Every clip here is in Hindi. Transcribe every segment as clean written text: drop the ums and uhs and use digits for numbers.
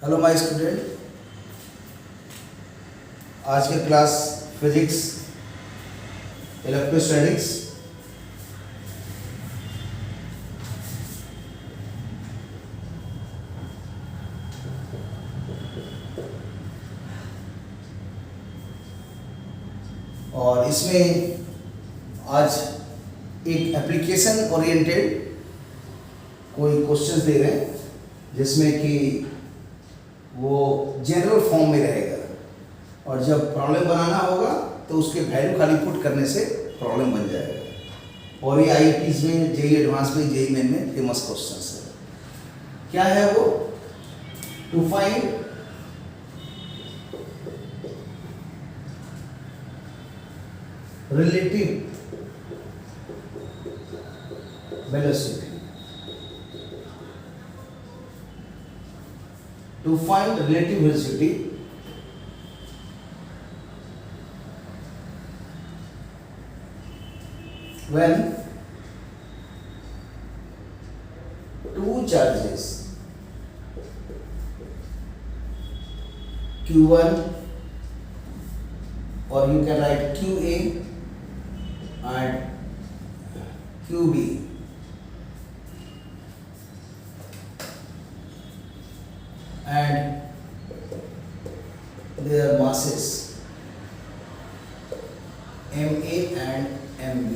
हेलो माय स्टूडेंट, आज के क्लास फिजिक्स इलेक्ट्रोस्टैटिक्स और इसमें आज एक एप्लीकेशन ओरिएंटेड कोई क्वेश्चंस दे रहे हैं जिसमें कि वो जनरल फॉर्म में रहेगा और जब प्रॉब्लम बनाना होगा तो उसके वैल्यू खाली पुट करने से प्रॉब्लम बन जाएगा। और ये आईआईटीज में, जेईई एडवांस में, जेईई मेन में फेमस क्वेश्चंस है। क्या है वो? To find relative velocity, to find relative velocity when two charges q1 or you can write qa and qb and their masses ma and mb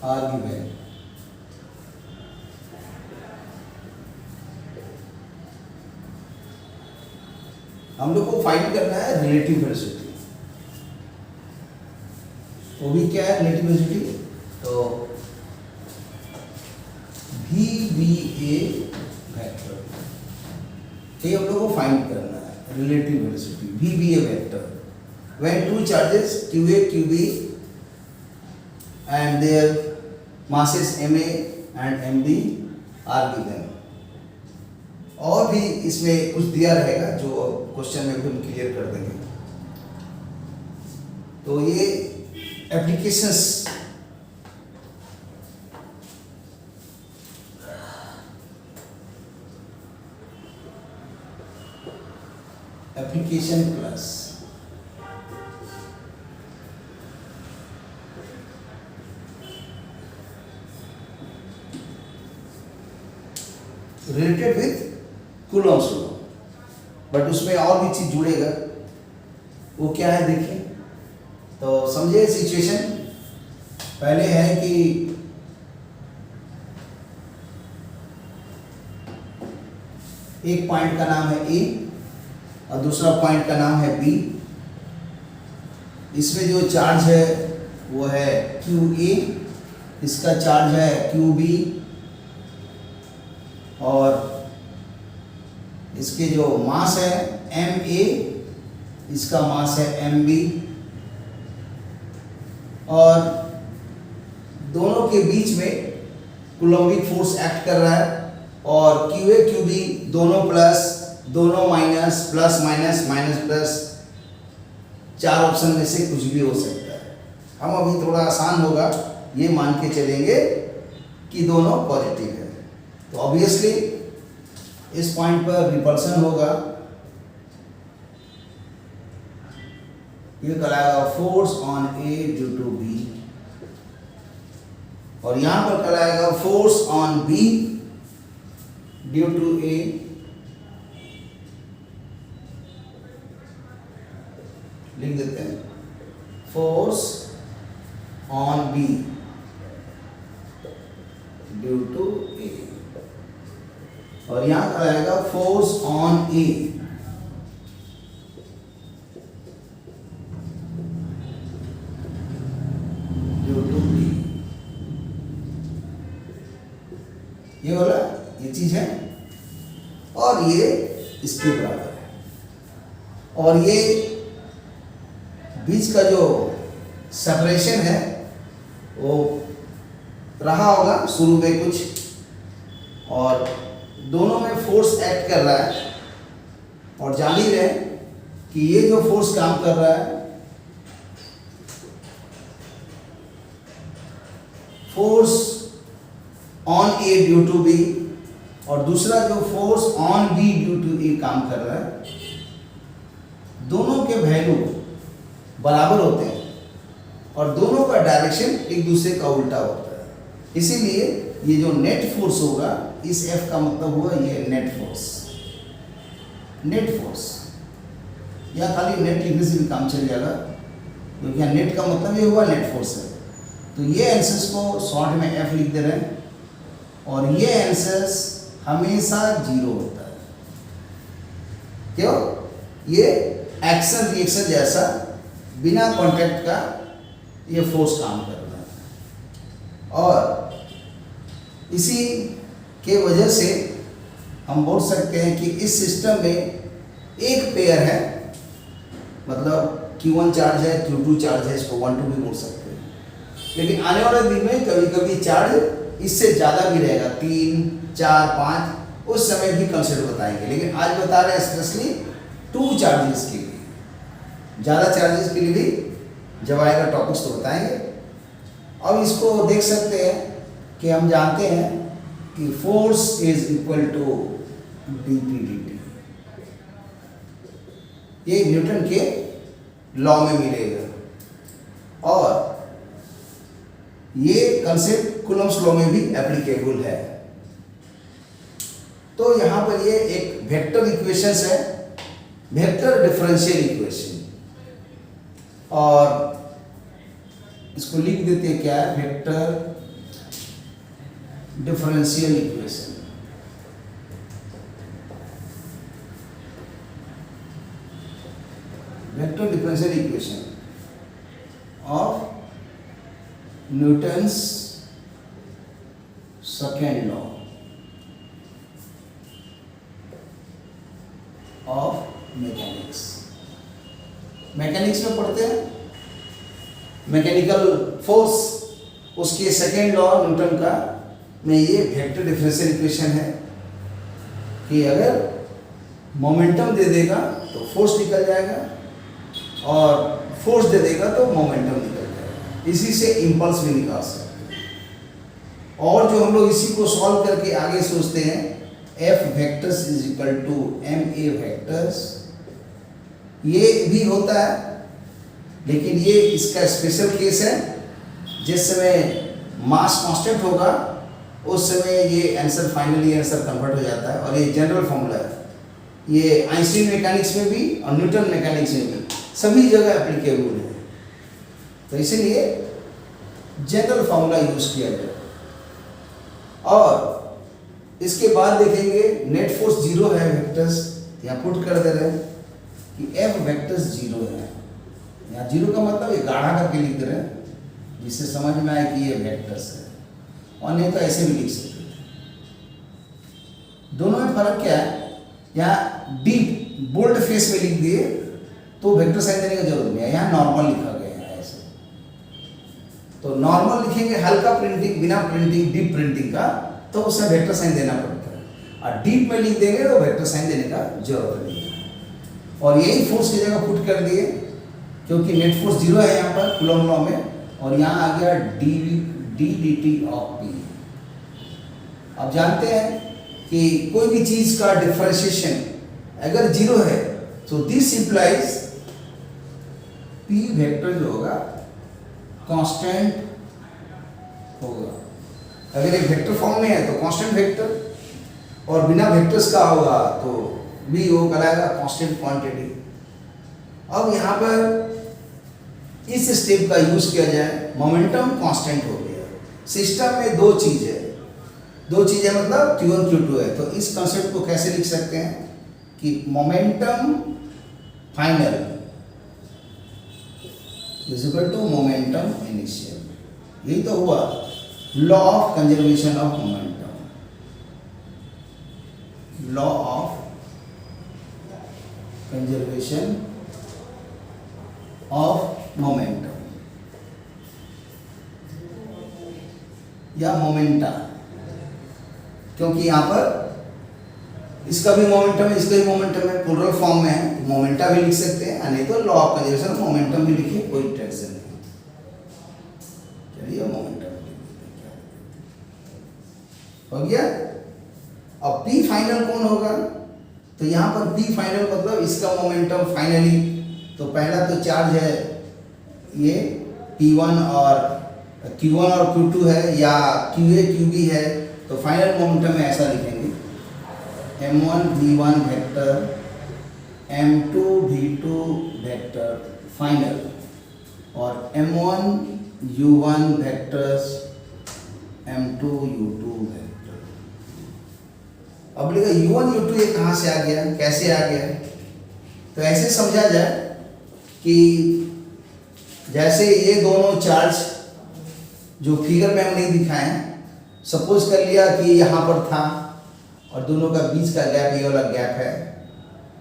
are given. हम लोग को फाइंड करना है रिलेटिव वेलोसिटी। वो भी क्या है रिलेटिव वेलोसिटी? तो VBA वेक्टर, ये हम लोग को फाइंड करना है relative velocity VBA vector when two charges QA QB and their masses MA and MB are given। और भी इसमें कुछ दिया रहेगा जो क्वेश्चन में भी हम क्लियर कर देंगे। तो ये applications application class related with Coulomb's law, but उसमें और भी चीज जुड़ेगा। वो क्या है देखिए, तो समझिए सिचुएशन। पहले है कि एक पॉइंट का नाम है ए और दूसरा पॉइंट का नाम है बी। इसमें जो चार्ज है वो है QA, इसका चार्ज है QB और इसके जो मास है MA, इसका मास है MB और दोनों के बीच में कूलम्बिक फोर्स एक्ट कर रहा है और QA QB दोनों प्लस, दोनों minus, plus minus, minus plus, चार ऑप्शन में से कुछ भी हो सकता है। हम अभी थोड़ा आसान होगा, ये मान के चलेंगे कि दोनों पॉजिटिव है। तो ऑब्वियसली इस पॉइंट पर रिपल्सन होगा, ये कहलाएगा force on A due to B और यहां पर कहलाएगा force on B due to A. लिख देते हैं force on B due to A और यहां पर आएगा force on A due to B. ये वाला ये चीज है और ये इसके बराबर है और ये बीच का जो सेपरेशन है वो रहा होगा शुरू में कुछ और दोनों में फोर्स एक्ट कर रहा है और जान ही रहे कि ये जो फोर्स काम कर रहा है force on A due to B, और दूसरा जो force on B due to A काम कर रहा है, दोनों के वैल्यू बराबर होते हैं और दोनों का डायरेक्शन एक दूसरे का उल्टा होता है। इसीलिए ये जो नेट फोर्स होगा, इस F का मतलब हुआ ये नेट फोर्स। नेट फोर्स या खाली नेट लिखने से भी काम चल जाएगा, क्योंकि यहाँ नेट का मतलब ये हुआ नेट फोर्स है। तो ये आंसर्स को शॉर्ट में F लिख दे रहे हैं, और ये आंसर्स हमेशा 0 होता है। क्यों? ये एक्शन रिएक्शन जैसा बिना कांटेक्ट का ये फोर्स काम कर रहा है, और इसी के वजह से हम बोल सकते हैं कि इस सिस्टम में एक पेयर है, मतलब Q1 चार्ज है, Q2 चार्ज है, इसको 1 2 भी बोल सकते हैं। लेकिन आने वाले दिन में कभी कभी चार्ज इससे ज़्यादा भी रहेगा, 3 4 5, उस समय भी कंसेप्ट बताएंगे। लेकिन आज बता रहे हैं स्पेशली 2 चार्जेस के लिए, ज़्यादा चार्जेस के लिए भी जब आएगा टॉपिक्स तो बताएंगे। अब इसको देख सकते हैं कि हम जानते हैं कि force is equal to dP/dt, ये न्यूटन के लॉ में मिलेगा, और ये कंसेप्ट कूलम्ब्स लॉ में भी एप्लीकेबल है। तो यहाँ पर ये एक वेक्टर इक्वेशंस है, वेक्टर डिफरेंशियल इक्वेशन, और इसको लिख देते हैं क्या है, vector differential equation. Vector differential equation of Newton's second law of mechanics. Mechanics में पढ़ते हैं मैकेनिकल फोर्स, उसके सेकेंड लॉ न्यूटन का में ये वेक्टर डिफरेंशियल इक्वेशन है कि अगर मोमेंटम दे देगा तो फोर्स निकल जाएगा, और फोर्स दे देगा तो मोमेंटम निकल जाएगा। इसी से इंपल्स भी निकाल सकते हैं। और जो हम लोग इसी को सॉल्व करके आगे सोचते हैं, F vectors is equal to ma vectors, ये भी होता है, लेकिन ये इसका स्पेशल केस है। जिस समय मास कांस्टेंट होगा उस समय ये आंसर फाइनली आंसर कन्वर्ट हो जाता है, और ये जनरल फॉर्मूला है। ये आइंस्टीन मैकेनिक्स में भी और न्यूटन मैकेनिक्स में भी सभी जगह एप्लीकेबल है। तो इसीलिए जनरल फॉर्मूला यूज किया जाए। और इसके बाद देखेंगे नेट फोर्स 0 है, वेक्टर्स यहाँ पुट कर दे रहे हैं कि F वेक्टर्स 0 है। यहाँ 0 का मतलब ये गाढ़ा करके लिख दे रहे हैं, जिससे समझ में आए कि ये वेक्टर्स है, और नहीं तो ऐसे भी लिख सकते थे। दोनों में फर्क क्या है, यहाँ डीप बोल्ड फेस में लिख दिए तो वेक्टर साइन देने की जरूरत नहीं है, यहाँ नॉर्मल लिखा गया है ऐसे। तो नॉर्मल लिखेंगे, हल्का प्रिंटिंग बिना प्रिंटिंग डीप प्रिंटिंग का, तो उसमें वेक्टर साइन देना पड़ता है, और डीप में लिख देंगे तो वेक्टर साइन देने का जरूरत नहीं है। और यही फोर्स की जगह पुट कर दिए, क्योंकि नेट फोर्स 0 है यहाँ पर कूलम्ब लॉ में, और यहाँ आ गया d/dt ऑफ P। अब जानते हैं कि कोई भी चीज का डिफरेंशिएशन अगर 0 है तो दिस इंप्लाइज P वेक्टर जो होगा कांस्टेंट होगा। अगर एक वेक्टर फॉर्म में है तो कांस्टेंट वेक्टर, और बिना वेक्टर्स का होगा तो भी वो कहलाएगा कांस्टेंट क्वांटिटी। अब यहाँ पर इस स्टेप का यूज किया जाए, मोमेंटम कांस्टेंट हो गया। सिस्टम में दो चीजें मतलब Q1 Q2 है, तो इस कंसेप्ट को कैसे लिख सकते हैं कि momentum final is equal to momentum initial. यही तो हुआ law of conservation of momentum, law of conservation of momentum या मोमेंटा, क्योंकि यहाँ पर इसका भी मोमेंटम है, इसका भी मोमेंटम है, प्लूरल फॉर्म में है, मोमेंटा भी लिख सकते हैं, नहीं तो law of conservation of momentum भी लिखिए, कोई टेंशन नहीं। चलिए मोमेंटम हो गया। अब P फाइनल कौन होगा, तो यहाँ पर P फाइनल मतलब इसका मोमेंटम फाइनली, तो पहला तो चार्ज है ये P1 और Q1 और Q2 है, या QA QB है, तो फाइनल मोमेंटम में ऐसा लिखेंगे M1 V1 vector M2 V2 vector final, और M1 U1 vectors M2 U2 vector. अब लिखा U1 U2 ये कहाँ से आ गया, कैसे आ गया, तो ऐसे समझा जाए कि जैसे ये दोनों चार्ज जो फिगर में हम नहीं दिखाए, सपोज कर लिया कि यहाँ पर था और दोनों का बीच का गैप ये वाला गैप है,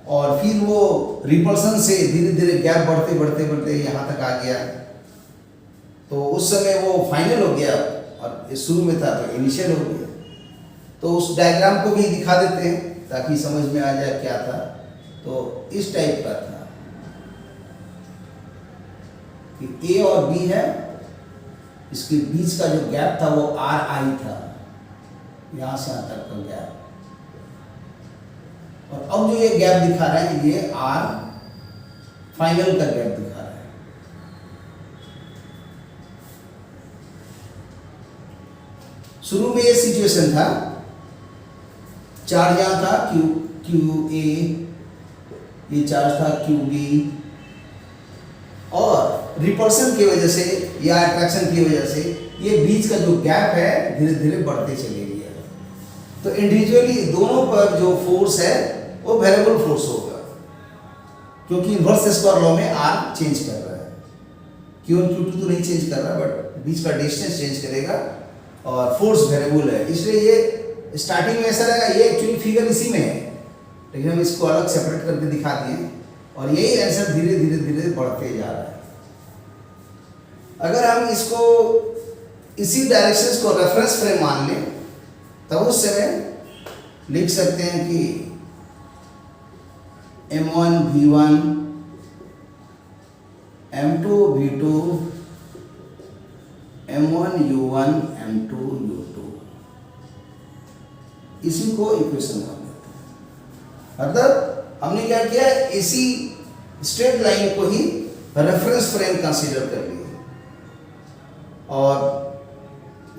और फिर वो रिपल्सन से धीरे धीरे गैप बढ़ते बढ़ते बढ़ते यहाँ तक आ गया, तो उस समय वो फाइनल हो गया और ये शुरू में था तो इनिशियल हो गया। तो उस डायग्राम को भी दिखा देते हैं ताकि समझ में आ जाए क्या था। तो इस टाइप का था कि ए और बी है, इसके बीच का जो गैप था वो आर आई था, यहाँ से यहाँ तक का गैप, और अब जो ये गैप दिखा रहा है ये आर फाइनल का गैप दिखा रहा है। शुरू में ये सिचुएशन था, चार्ज यहाँ था क्यू ए, ये चार्ज था क्यू बी, और रिपल्सन की वजह से या अट्रैक्शन की वजह से ये बीच का जो गैप है धीरे धीरे बढ़ते चले गया। तो इंडिविजुअली दोनों पर जो फोर्स है वो वेरिएबल फोर्स होगा, क्योंकि इनवर्स स्क्वायर लॉ में आर चेंज कर रहा है, Q1 Q2 तो नहीं चेंज कर रहा, बट बीच का डिस्टेंस चेंज करेगा और फोर्स वेरिएबल है, इसलिए ये स्टार्टिंग में ऐसा रहेगा। ये एक्चुअली फिगर इसी में है, लेकिन हम इसको अलग सेपरेट करके दिखा दिए, और यही आंसर धीरे धीरे धीरे बढ़ते जा रहा है। अगर हम इसको इसी डायरेक्शंस को रेफरेंस फ्रेम मान लें, तब उस समय लिख सकते हैं कि M1 V1 M2 V2 M1 U1 M2 U2, इसी को इक्वेशन मान लेते हैं। मतलब हमने क्या किया, इसी स्ट्रेट लाइन को ही रेफरेंस फ्रेम कंसीडर कर लिया, और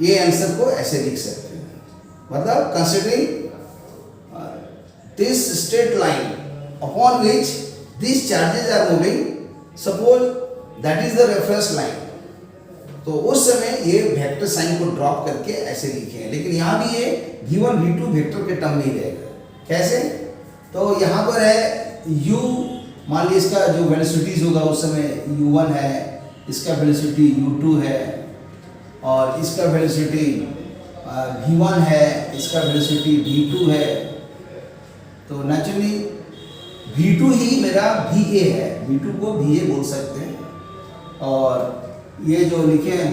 ये आंसर को ऐसे लिख सकते हैं, मतलब considering this straight line upon which these charges are moving, suppose that is the reference line, तो उस समय ये वेक्टर साइन को ड्रॉप करके ऐसे लिखे, लेकिन यहाँ भी ये V1 V2 वेक्टर के टर्म में ही रहेगा। कैसे, तो यहाँ पर है U, मान लीजिए इसका जो वेलोसिटीज होगा उस समय U1 है, इसका वेलोसिटी U2 है, और इसका वेलोसिटी V1 है, इसका वेलोसिटी V2 है, तो नेचुरली V2 ही मेरा VA है, V2 को VA बोल सकते हैं, और ये जो लिखे हैं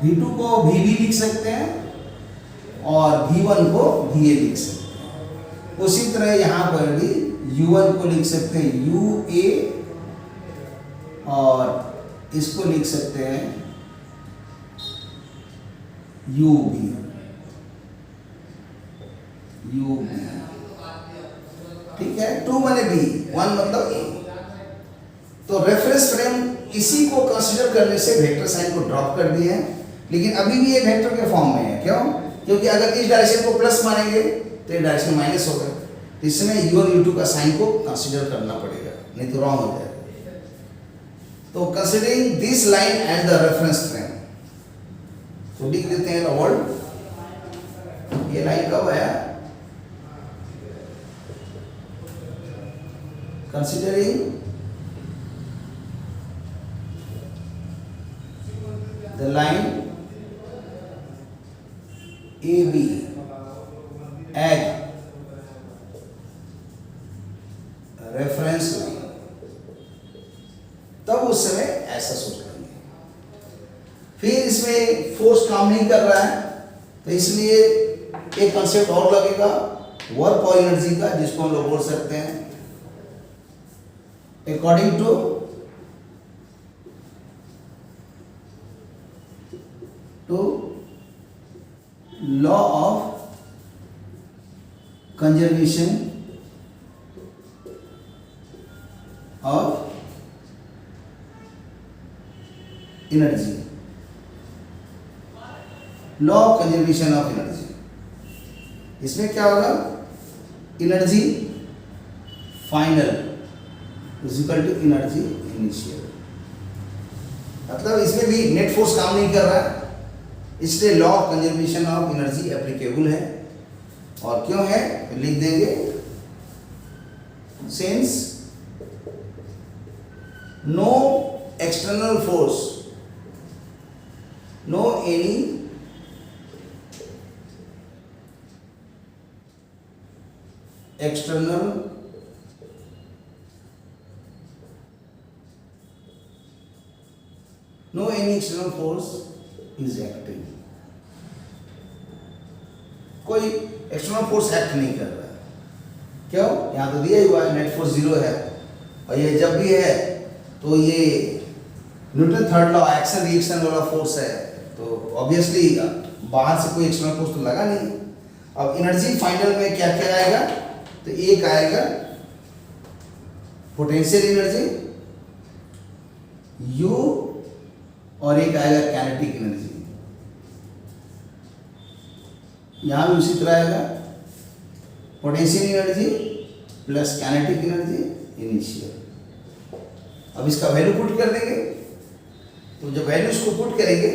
V2 को VB लिख सकते हैं, और V1 को VA लिख सकते हैं। उसी तरह यहाँ पर भी U1 को लिख सकते हैं UA, और इसको लिख सकते हैं UB। ठीक है, 2 माने B, 1 मतलब A। तो रेफरेंस फ्रेम इसी को कंसीडर करने से वेक्टर साइन को ड्रॉप कर दिए हैं, लेकिन अभी भी ये वेक्टर के फॉर्म में है। क्यों? क्योंकि अगर इस डायरेक्शन को प्लस मानेंगे तो ये डायरेक्शन माइनस होगा, तो इसमें U1 U2 का साइन को कंसीडर करना पड़ेगा, नहीं तो रॉन्ग हो जाएगा। तो considering this line as the reference frame, तो लिख देते हैं वर्ड, ये लाइन कब आया, considering the line AB as reference line, तब उस समय ऐसा सोच लेंगे। फिर इसमें फोर्स काम नहीं कर रहा है, तो इसलिए एक कंसेप्ट और लगेगा वर्क और एनर्जी का, जिसको हम लोग बोल सकते हैं according to law law of conservation of energy, law of conservation of energy. इसमें क्या होगा, energy final is equal to energy initial. मतलब इसमें भी नेट फोर्स काम नहीं कर रहा है, इसलिए law of conservation of energy applicable है। और क्यों है तो लिख देंगे, since no external force, no any external no any external force is acting, कोई एक्सटर्नल फोर्स एक्ट नहीं कर रहा है। क्यों, यहां तो दिया ही हुआ है नेट फोर्स 0 है, और ये जब भी है तो ये Newton third law action reaction वाला फोर्स है, तो ऑब्वियसली बाहर से कोई एक्सटर्नल फोर्स तो लगा नहीं। अब एनर्जी फाइनल में क्या क्या आएगा, तो एक आएगा पोटेंशियल एनर्जी U, और एक आएगा काइनेटिक एनर्जी। यहां भी उसी तरह आएगा potential energy plus kinetic energy initial. अब इसका वैल्यू पुट कर देंगे, तो जब वैल्यूज को पुट करेंगे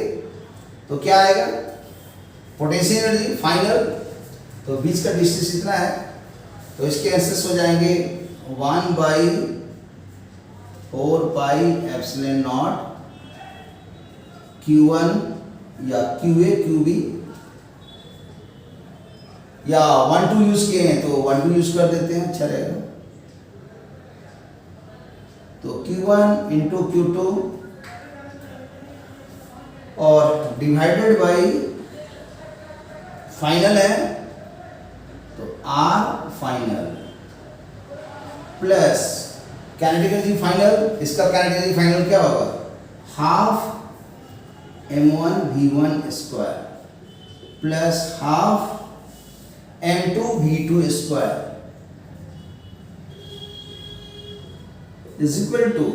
तो क्या आएगा, पोटेंशियल एनर्जी फाइनल, तो बीच का डिस्टेंस इतना है, तो इसके आंसर्स हो जाएंगे 1/4πε0 Q1 या QA QB, या 1 2 यूज किए हैं तो 1 2 यूज कर देते हैं, अच्छा रहेगा। तो Q1 इंटू Q2 और डिवाइडेड बाई फाइनल है तो R final plus kinetic energy final, इसका काइनेटिक एनर्जी फाइनल क्या होगा, half m1 v1 square plus half m2 v2 square is equal to,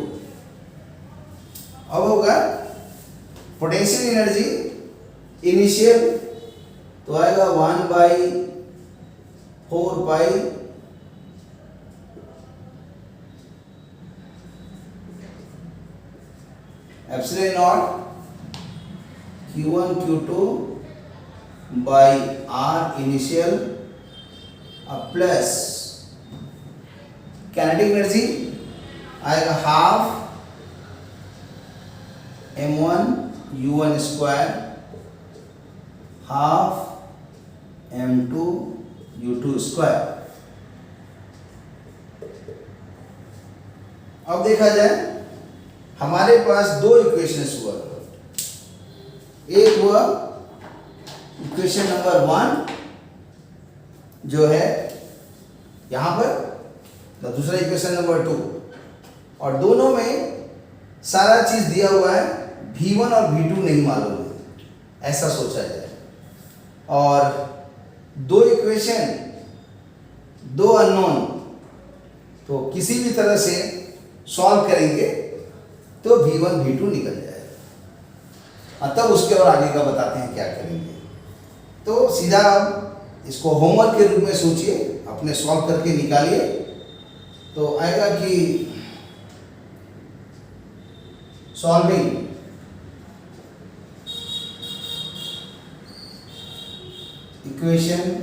अब होगा पोटेंशियल एनर्जी इनिशियल, तो आएगा 1/4π epsilon naught Q1 Q2 by R initial plus kinetic energy आएगा half m1 u1 square half m2 u2 square. अब देखा जाए हमारे पास दो इक्वेशंस हुआ, एक हुआ इक्वेशन नंबर 1 जो है यहां पर, तो दूसरा इक्वेशन नंबर 2, और दोनों में सारा चीज दिया हुआ है, V1 और V2 नहीं मालूम है, ऐसा सोचा जाए। और दो इक्वेशन, दो अननोन, तो किसी भी तरह से सॉल्व करेंगे तो V1 V2 निकल जाएगा। तब उसके और आगे का बताते हैं क्या करेंगे। तो सीधा इसको होमवर्क के रूप में सोचिए, अपने सॉल्व करके निकालिए, तो आएगा कि solving equation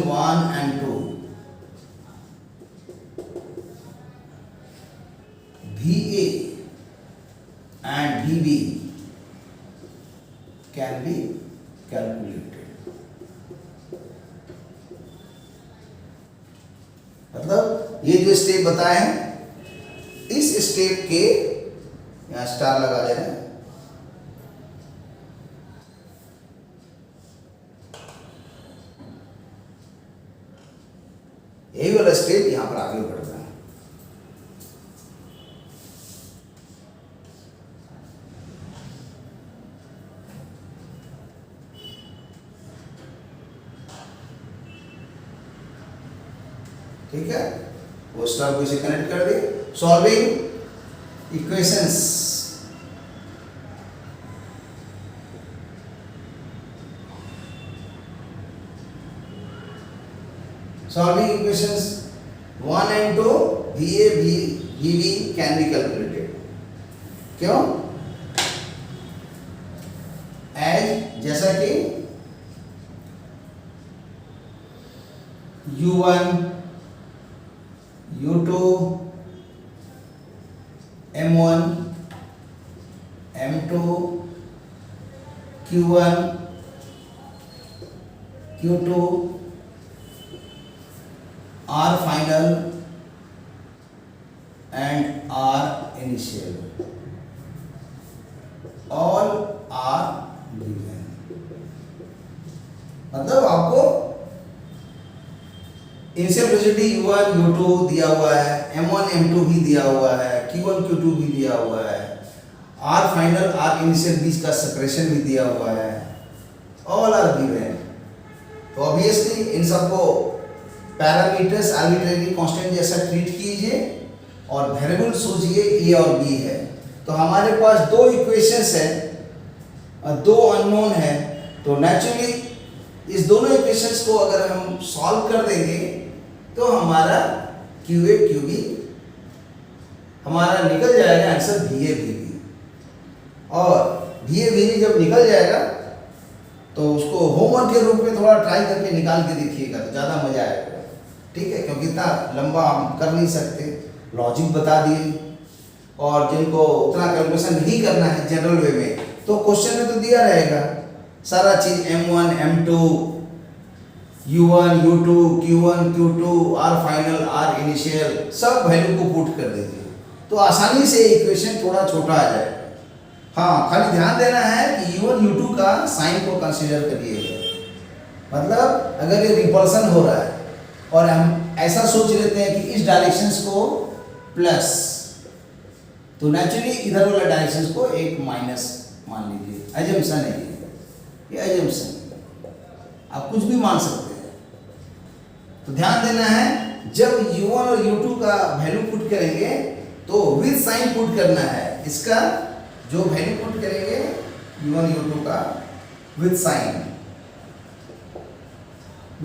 1 and 2, VA and VB can be calculated। मतलब ये जो स्टेप बताए हैं, इस स्टेप के यहां स्टार लगा दे रहे हैं, यही वाला स्टेप यहां पर आगे बढ़ रहा है। ठीक है, वो स्टार को इसे कनेक्ट कर दे। Solving equations, solving equations 1 and 2 VA VB can be calculated. क्यों? as जैसा कि U1 U2 M1 M2 Q1 Q2 R final and R initial, all are given। मतलब आपको इनिशियल वेलोसिटी U1 U2 दिया हुआ है, M1 M2 भी दिया हुआ है, Q1 Q2 भी दिया हुआ है, R फाइनल R इनिशियल बीच का सेपरेशन भी दिया हुआ है, ऑल आर गिवन। तो ऑब्वियसली इन सबको पैरामीटर्स आर्बिट्रेरी कांस्टेंट जैसा ट्रीट कीजिए और वेरिएबल सोचिए ए और बी है। तो हमारे पास दो इक्वेशंस है, दो अननोन है, तो नेचुरली इस दोनों इक्वेशंस को अगर हम सॉल्व कर देंगे तो हमारा क्यू ए क्यू बी हमारा निकल जाएगा answer B A B B. और बी ए बी बी जब निकल जाएगा तो उसको होमवर्क के रूप में थोड़ा ट्राई करके निकाल के देखिएगा तो ज़्यादा मजा आएगा, ठीक है, क्योंकि इतना लंबा हम कर नहीं सकते, लॉजिक बता दिए। और जिनको उतना कैलकुलेशन नहीं करना है जनरल वे में, तो क्वेश्चन में तो दिया रहेगा सारा चीज, M1 M2 U1 U2 Q1 Q2 R final R initial, सब वैल्यू को पुट कर दीजिए तो आसानी से इक्वेशन थोड़ा छोटा आ जाएगा। हाँ, खाली ध्यान देना है कि U1 U2 का साइन को कंसीडर करिएगा। मतलब अगर ये रिपल्सन हो रहा है और हम ऐसा सोच लेते हैं कि इस डायरेक्शंस को प्लस, तो नेचुरली इधर वाला डायरेक्शंस को एक माइनस मान लीजिए, एजम्पशन है ये एजम्पशन, आप कुछ भी मान सकते हैं। तो ध्यान देना है जब U1 और U2 का वैल्यू पुट करेंगे तो विद साइन पुट करना है, इसका जो वैल्यू पुट करेंगे U1 U2 का विद साइन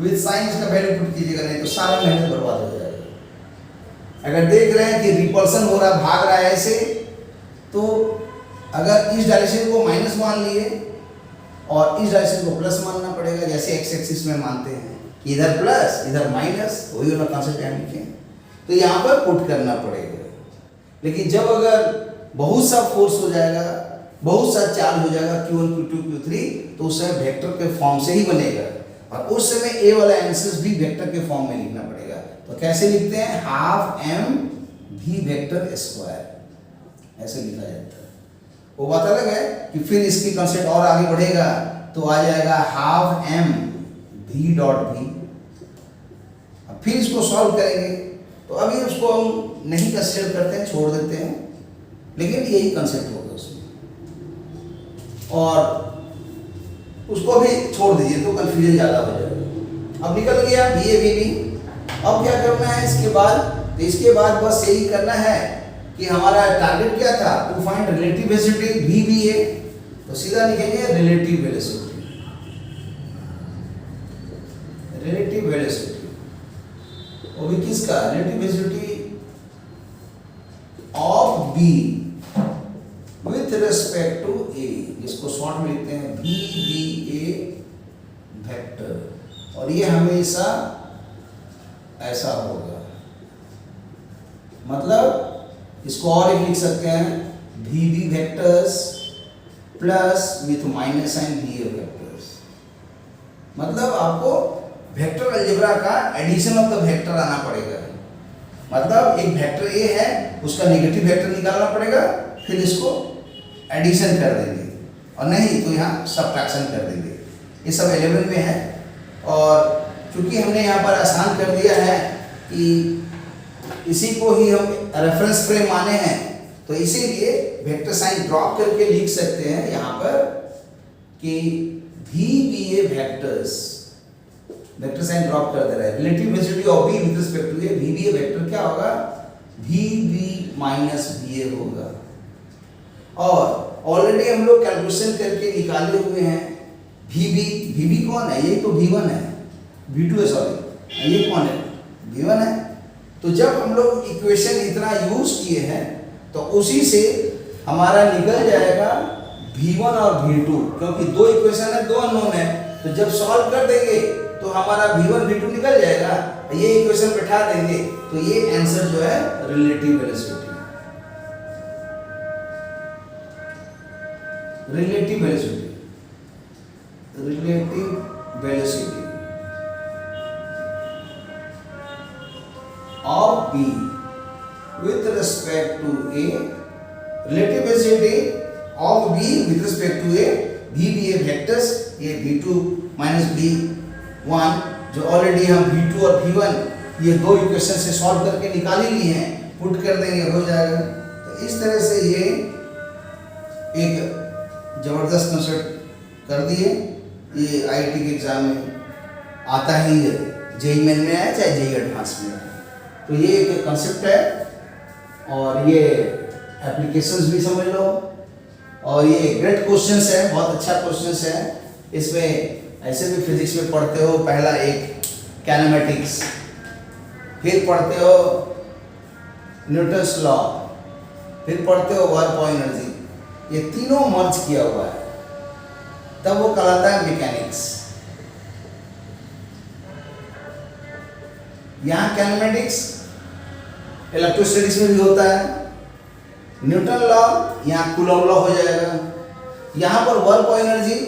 इसका वैल्यू पुट कीजिएगा, नहीं तो सारा मेहनत बर्बाद हो जाएगा। अगर देख रहे हैं कि रिपल्सन हो रहा है, भाग रहा है ऐसे, तो अगर इस डायरेक्शन को माइनस मान लिए और इस डायरेक्शन को प्लस मानना पड़ेगा, जैसे एक्स एक्सिस में मानते हैं कि इधर प्लस इधर माइनस, वही वाला कॉन्सेप्ट है लिखे, तो यहाँ पर पुट करना पड़ेगा। लेकिन जब अगर बहुत सा फोर्स हो जाएगा, बहुत सा चार्ज हो जाएगा Q1 Q2 Q3, तो उस समय वेक्टर के फॉर्म से ही बनेगा और उस समय ए वाला आंसर भी वेक्टर के फॉर्म में लिखना पड़ेगा। तो कैसे लिखते हैं? हाफ एम भी वेक्टर स्क्वायर, ऐसे लिखा जाता है। वो बात अलग है कि फिर इसकी कंसेप्ट और आगे बढ़ेगा तो आ जाएगा हाफ एम भी डॉट भी। अब फिर इसको सॉल्व करेंगे, तो अभी उसको हम नहीं कंसीडर करते हैं, छोड़ देते हैं, लेकिन यही कंसेप्ट होगा उसमें, और उसको भी छोड़ दीजिए तो कंफ्यूजन ज़्यादा हो जाएगा। अब निकल गया बी ए बी बी। अब क्या करना है इसके बाद? तो इसके बाद बस यही करना है कि हमारा टारगेट क्या था, to find relative velocity V B A, तो सीधा लिखेंगे रिलेटिव वेलोसिटी। रिलेटिव वेलोसिटी वो भी किसका? Relative velocity of B with respect to A, जिसको शॉर्ट में लिखते हैं वी बी ए वेक्टर, और ये हमेशा ऐसा होगा। मतलब इसको और एक लिख सकते हैं V B vectors plus with minus sign V A vectors. मतलब आपको वेक्टर अलजेब्रा का एडिशन ऑफ द वेक्टर आना पड़ेगा। मतलब एक वेक्टर ए है, उसका नेगेटिव वेक्टर निकालना पड़ेगा, फिर इसको एडिशन कर देंगे, और नहीं तो यहाँ सब्ट्रैक्शन कर देंगे। ये सब 11 में है, और चूंकि हमने यहाँ पर आसान कर दिया है कि इसी को ही हम रेफरेंस फ्रेम माने हैं, तो इसीलिए वेक्टर साइन ड्रॉप करके लिख सकते हैं यहाँ पर कि V B A vectors vector sign drop कर दे रहा है। Relative velocity of B with respect to A, V B A vector क्या होगा, V B minus B A होगा। और ऑलरेडी हम लोग कैलकुलेशन करके निकाले हुए हैं वी बी कौन है, ये तो V1 है, V2 है सॉरी, ये कौन है, V1 है। तो जब हम लोग इक्वेशन इतना यूज किए हैं तो उसी से हमारा निकल जाएगा V1 और V2, क्योंकि दो इक्वेशन है, दो अननोन है, तो जब सॉल्व कर देंगे तो हमारा V1 V2 निकल जाएगा, ये इक्वेशन बैठा देंगे तो ये आंसर जो है relative velocity, relative velocity of B with respect to A, relative velocity of B with respect to A, V B A vectors, ये V2 minus V1 जो ऑलरेडी हम V2 और V1 ये दो इक्वेशन से सॉल्व करके निकाल ही लिए हैं, पुट कर देंगे हो जाएगा। तो इस तरह से ये एक जबरदस्त कंसेप्ट कर दिए। ये आईटी के एग्जाम में आता ही है, जेई मेन में आया चाहे जेई एडवांस में आया, तो ये एक कंसेप्ट है और ये एप्लीकेशंस भी समझ लो। और ये ग्रेट क्वेश्चंस है, बहुत अच्छा क्वेश्चंस है। इसमें ऐसे भी फिजिक्स में पढ़ते हो, पहला एक कैनेमेटिक्स, फिर पढ़ते हो न्यूटन्स लॉ, फिर पढ़ते हो वर्क ऑफ एनर्जी, ये तीनों मर्ज किया हुआ है, तब वो कहलाता है मैकेनिक्स। यहाँ कैनेमेटिक्स इलेक्ट्रोस्टैटिक्स में भी होता है, न्यूटन लॉ यहाँ कूलॉम लॉ हो जाएगा, यहाँ पर वर्क ऑफ एनर्जी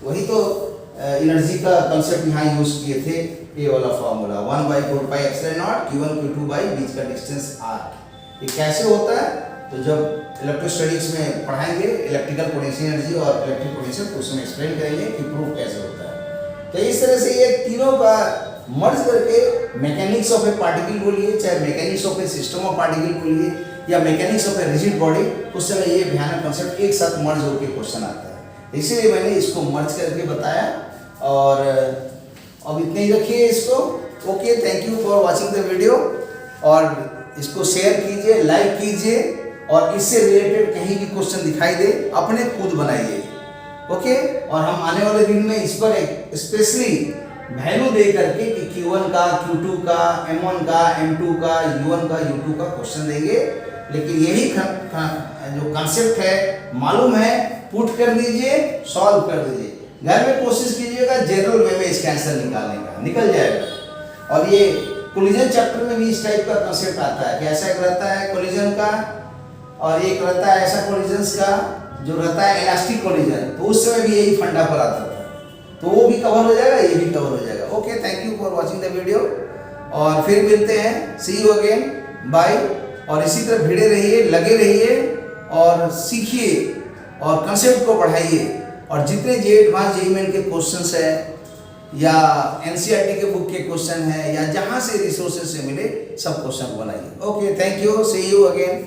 वही तो एनर्जी का कंसेप्ट यहाँ यूज किए थे, ये वाला फॉर्मूला 1/4πε0 q1 q2 बाई बीच का डिस्टेंस r। ये कैसे होता है, तो जब इलेक्ट्रोस्टैटिक्स में पढ़ाएंगे इलेक्ट्रिकल पोटेंशियल एनर्जी और इलेक्ट्रिक पोटेंशियल, तो उसमें एक्सप्लेन करेंगे कि प्रूफ कैसे होता है। तो इस तरह से ये तीनों का मर्ज करके मैकेनिक्स ऑफ ए पार्टिकल बोलिए, चाहे mechanics of A system of particle बोलिए, या mechanics of a rigid body, उस समय ये भयानक कंसेप्ट एक साथ मर्ज होकर क्वेश्चन आता है। इसीलिए मैंने इसको मर्ज करके बताया। और अब इतने ही रखिए इसको। Okay, thank you for watching the video, और इसको शेयर कीजिए, लाइक कीजिए, और इससे रिलेटेड कहीं भी क्वेश्चन दिखाई दे अपने खुद बनाइए। ओके, और हम आने वाले दिन में इस पर एक स्पेशली वैल्यू दे करके कि Q1 का, Q2 का, M1 का, M2 का, U1 का, U2 का क्वेश्चन देंगे। लेकिन यही जो कॉन्सेप्ट है मालूम है, पुट कर दीजिए, सॉल्व कर दीजिए, घर में कोशिश कीजिएगा जनरल वे में इसका आंसर निकालने का, निकल जाएगा। और ये कोलिजन चैप्टर में भी इस टाइप का कॉन्सेप्ट आता है कि ऐसा एक रहता है कोलिजन का, और एक रहता है ऐसा कोलिजन्स का जो रहता है इलास्टिक कोलिजन, तो उस समय भी यही फंडा पर आता था, तो वो भी कवर हो जाएगा, ये भी कवर हो जाएगा। Okay, thank you for watching the video, और फिर मिलते हैं, सी यू अगेन, बाय। और इसी तरह भिड़े रहिए, लगे रहिए, और सीखिए और कंसेप्ट को बढ़ाइए। और जितने जे एडवांस जेईई मेन के क्वेश्चंस है, या एनसीईआरटी के बुक के क्वेश्चन है, या जहाँ से रिसोर्सेज से मिले, सब क्वेश्चन बनाइए। Okay, thank you, see you again.